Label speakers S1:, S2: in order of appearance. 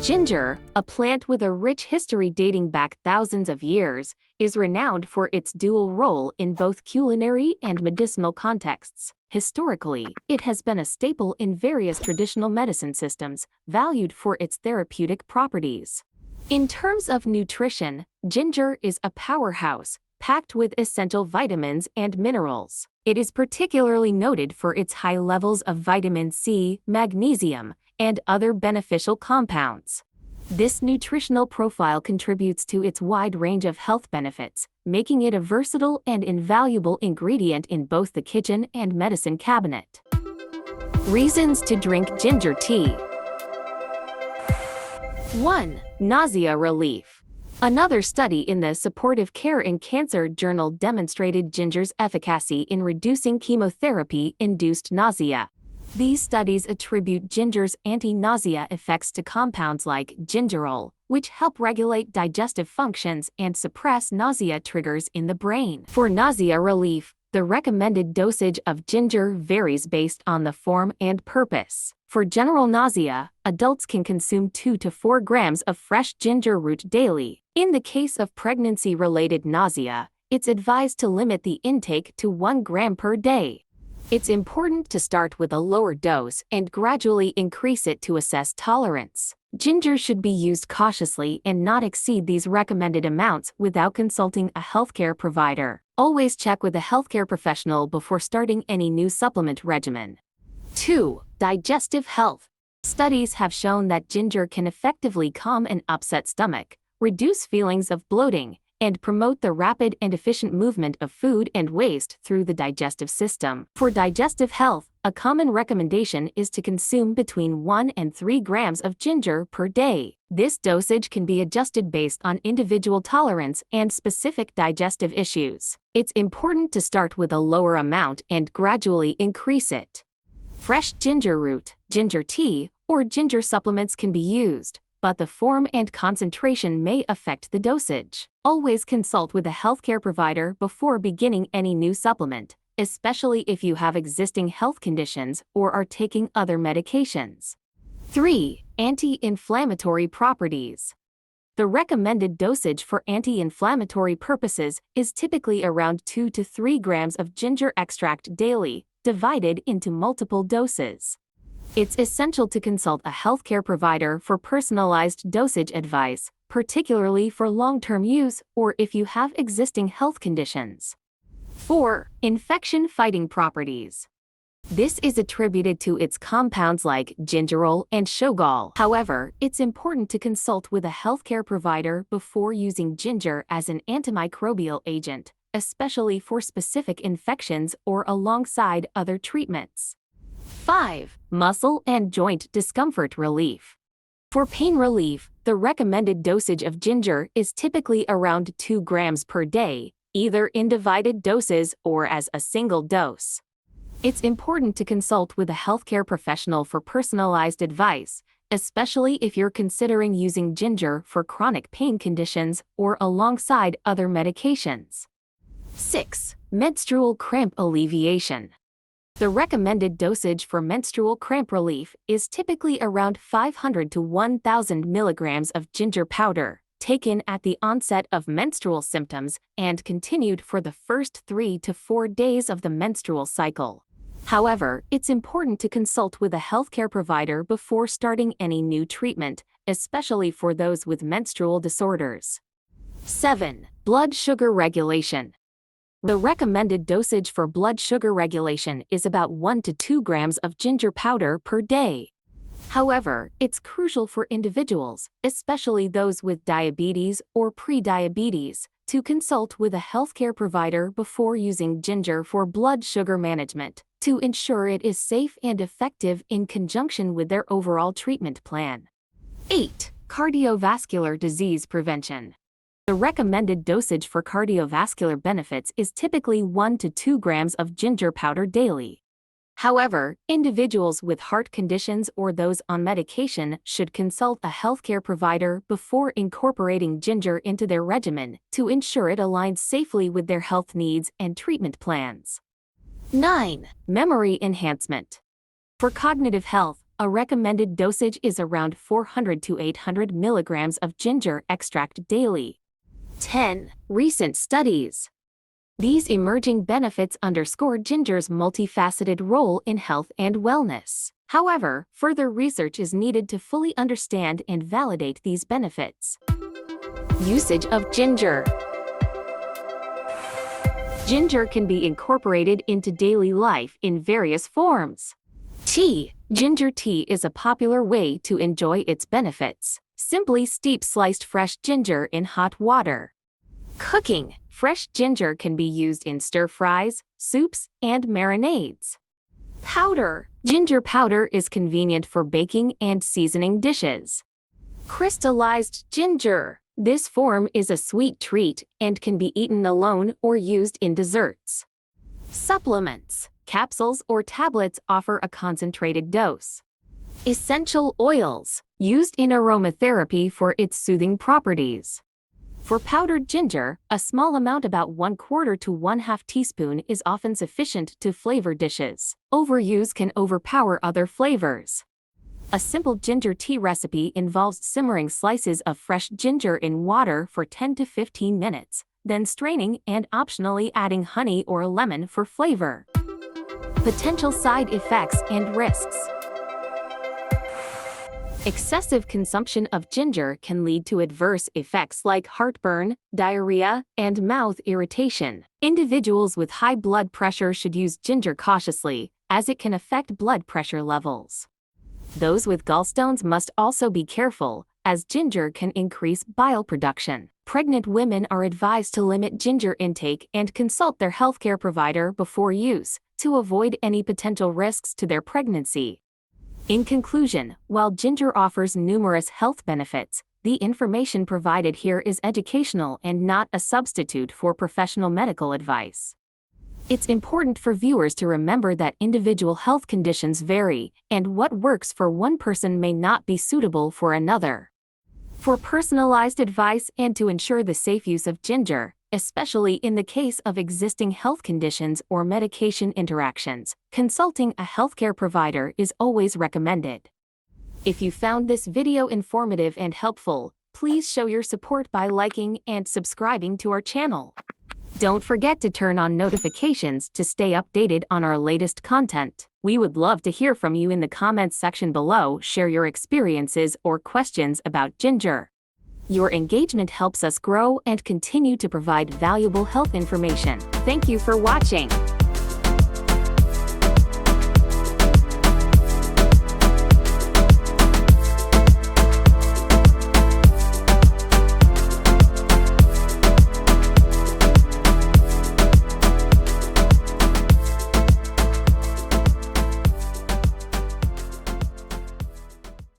S1: Ginger, a plant with a rich history dating back thousands of years, is renowned for its dual role in both culinary and medicinal contexts. Historically, it has been a staple in various traditional medicine systems, valued for its therapeutic properties. In terms of nutrition, ginger is a powerhouse, packed with essential vitamins and minerals. It is particularly noted for its high levels of vitamin C, magnesium, and other beneficial compounds. This nutritional profile contributes to its wide range of health benefits, making it a versatile and invaluable ingredient in both the kitchen and medicine cabinet. Reasons to drink ginger tea. 1. Nausea relief. Another study in the Supportive Care in Cancer journal demonstrated ginger's efficacy in reducing chemotherapy-induced nausea. These studies attribute ginger's anti-nausea effects to compounds like gingerol, which help regulate digestive functions and suppress nausea triggers in the brain. For nausea relief, the recommended dosage of ginger varies based on the form and purpose. For general nausea, adults can consume 2 to 4 grams of fresh ginger root daily. In the case of pregnancy-related nausea, it's advised to limit the intake to 1 gram per day. It's important to start with a lower dose and gradually increase it to assess tolerance. Ginger should be used cautiously and not exceed these recommended amounts without consulting a healthcare provider. Always check with a healthcare professional before starting any new supplement regimen. 2. Digestive health. Studies have shown that ginger can effectively calm an upset stomach, reduce feelings of bloating, and promote the rapid and efficient movement of food and waste through the digestive system. For digestive health, a common recommendation is to consume between 1 and 3 grams of ginger per day. This dosage can be adjusted based on individual tolerance and specific digestive issues. It's important to start with a lower amount and gradually increase it. Fresh ginger root, ginger tea, or ginger supplements can be used, but the form and concentration may affect the dosage. Always consult with a healthcare provider before beginning any new supplement, especially if you have existing health conditions or are taking other medications. 3. Anti-inflammatory properties. The recommended dosage for anti-inflammatory purposes is typically around 2 to 3 grams of ginger extract daily, divided into multiple doses. It's essential to consult a healthcare provider for personalized dosage advice, particularly for long-term use or if you have existing health conditions. 4. Infection-fighting properties. This is attributed to its compounds like gingerol and shogal. However, it's important to consult with a healthcare provider before using ginger as an antimicrobial agent, especially for specific infections or alongside other treatments. 5. Muscle and joint discomfort relief. For pain relief, the recommended dosage of ginger is typically around 2 grams per day, either in divided doses or as a single dose. It's important to consult with a healthcare professional for personalized advice, especially if you're considering using ginger for chronic pain conditions or alongside other medications. 6. Menstrual cramp alleviation. The recommended dosage for menstrual cramp relief is typically around 500 to 1,000 milligrams of ginger powder, taken at the onset of menstrual symptoms and continued for the first 3 to 4 days of the menstrual cycle. However, it's important to consult with a healthcare provider before starting any new treatment, especially for those with menstrual disorders. 7. Blood sugar regulation. The recommended dosage for blood sugar regulation is about 1 to 2 grams of ginger powder per day. However, it's crucial for individuals, especially those with diabetes or pre-diabetes, to consult with a healthcare provider before using ginger for blood sugar management, to ensure it is safe and effective in conjunction with their overall treatment plan. 8. Cardiovascular disease prevention. The recommended dosage for cardiovascular benefits is typically 1 to 2 grams of ginger powder daily. However, individuals with heart conditions or those on medication should consult a healthcare provider before incorporating ginger into their regimen to ensure it aligns safely with their health needs and treatment plans. 9. Memory enhancement. For cognitive health, A recommended dosage is around 400 to 800 milligrams of ginger extract daily. 10. Recent studies. These emerging benefits underscore ginger's multifaceted role in health and wellness. However, further research is needed to fully understand and validate these benefits. Usage of ginger. Ginger can be incorporated into daily life in various forms. Tea. Ginger tea is a popular way to enjoy its benefits. Simply steep sliced fresh ginger in hot water. Cooking. Fresh ginger can be used in stir-fries, soups, and marinades. Powder. Ginger powder is convenient for baking and seasoning dishes. Crystallized ginger. This form is a sweet treat and can be eaten alone or used in desserts. Supplements. Capsules or tablets offer a concentrated dose. Essential oils. Used in aromatherapy for its soothing properties. For powdered ginger, a small amount, about 1/4 to 1/2 teaspoon, is often sufficient to flavor dishes. Overuse can overpower other flavors. A simple ginger tea recipe involves simmering slices of fresh ginger in water for 10 to 15 minutes, then straining and optionally adding honey or lemon for flavor. Potential side effects and risks. Excessive consumption of ginger can lead to adverse effects like heartburn, diarrhea, and mouth irritation. Individuals with high blood pressure should use ginger cautiously, as it can affect blood pressure levels. Those with gallstones must also be careful, as ginger can increase bile production. Pregnant women are advised to limit ginger intake and consult their healthcare provider before use, to avoid any potential risks to their pregnancy. In conclusion, while ginger offers numerous health benefits, the information provided here is educational and not a substitute for professional medical advice. It's important for viewers to remember that individual health conditions vary, and what works for one person may not be suitable for another. For personalized advice and to ensure the safe use of ginger, especially in the case of existing health conditions or medication interactions, consulting a healthcare provider is always recommended. If you found this video informative and helpful, please show your support by liking and subscribing to our channel. Don't forget to turn on notifications to stay updated on our latest content. We would love to hear from you in the comments section below. Share your experiences or questions about ginger. Your engagement helps us grow and continue to provide valuable health information. Thank you for watching.